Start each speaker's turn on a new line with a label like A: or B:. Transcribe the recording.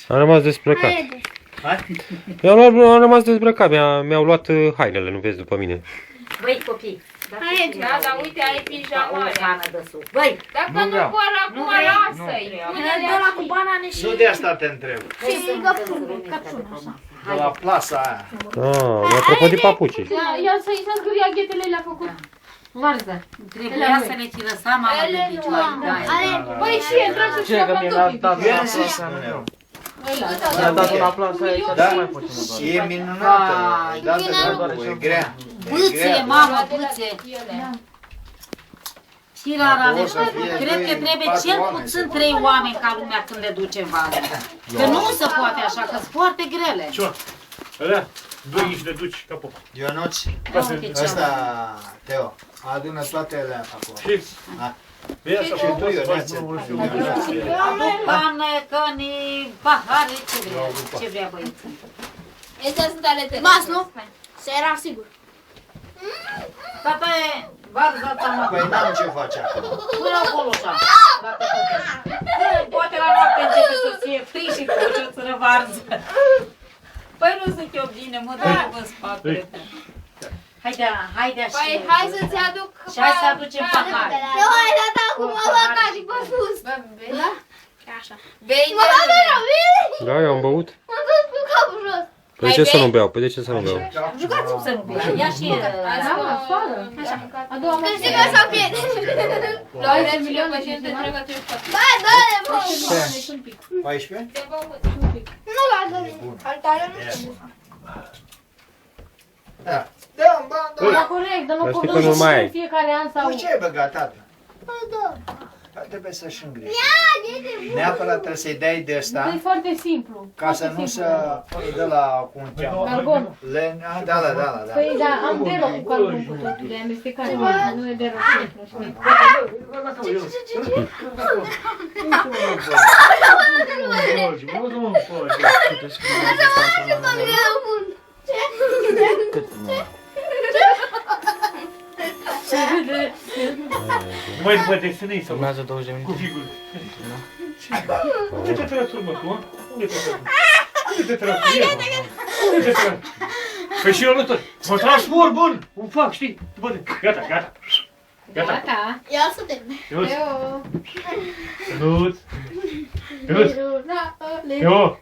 A: Am rămas dezbrăcat. Am rămas dezbrăcat, mi-au luat hainele, nu vezi după mine.
B: Băi, copii.
C: Da, dar uite, ai pijamare.
B: Băi,
C: dacă nu vor acum, lasă-i.
B: ăla cu banane și...
D: Nu de asta te întreb.
B: Și căpșuna,
D: De la plasa aia.
A: Mi-a propus papucii.
C: Ia să-i scrie ghetele le-a făcut. Varză.
B: Trebuia să ne țină seama de picioare.
C: Băi, și intrați și la pantofi.
E: Mi-a dat una plasă aici,
D: Da?
E: nu mai pot ține
D: E minunată. E grea.
B: Bâție, mamă, bâție. Și rara, cred că trebuie cel puțin 3 oameni ca lumea când le duce în vază. Că nu se poate așa, că sunt foarte grele.
F: Ce? Alea? 2 inci de duci ca pop.
D: Ionuț, ăsta, Teo, adună toate alea acolo.
F: Și?
D: Și tu, Ionuțe.
B: Aduc pană, căni, pahare, ce vrea băieții.
C: Astea sunt ale tale.
G: Mas, nu? Să era sigur.
B: Tata e varza ta, mă.
D: Păi n-am ce face acolo.
B: Până acolo așa. Poate la noapte începe să fie frig și cu o țără varză. Păi nu zic eu bine, mă dă în spatele. Haide așa.
C: Păi hai să-ți aduc.
B: Și hai să aducem pahare.
G: Eu hai dat acum la care pe sus. Da? Așa.
C: Bei
G: Mă dat de rău,
A: Da, eu am băut.
G: m-am dus cu capul jos.
A: Păi de ce să nu beau? Păi de ce să nu beau?
B: Jucați-mi să nu bine. Ia și...
G: Că știi că s-a pierd.
C: Luai 10 milioane și te trec atunci pe
G: Ba, dă-le, mă.
D: 14?
G: Nu lasă-le. Altare nu știu.
D: Da. Dă-mi bani,
C: Da, corect, dar nu
A: Dar știi
C: pot
A: că nu mai ai.
C: în fiecare an sau...
D: cu ce ai băgat, tată?
G: Da.
D: Trebuie să-și îngrijești.
G: Ia, de
D: Neapărat trebuie să-i dai de
C: E
D: ăsta,
C: foarte simplu.
D: ca să nu se dă la, cum cheamă,
C: Carbon.
D: Da.
C: Păi da, am dero cu carbon cu totul, de amestecat. Nu e dero simplu.
F: Mai după desenei sau
E: Urmează 20 de
F: cu
E: minute.
F: figuri. Unde te transformă tu, mă? Unde te transformă? Unde te transformă? Unde te transformă? Păi și eu nu tot. Mă transform, bun! Cum fac, știi? Bun, gata.
C: Gata.
G: Ia să termine.
F: Ionuț! Ionuț! Ionuț!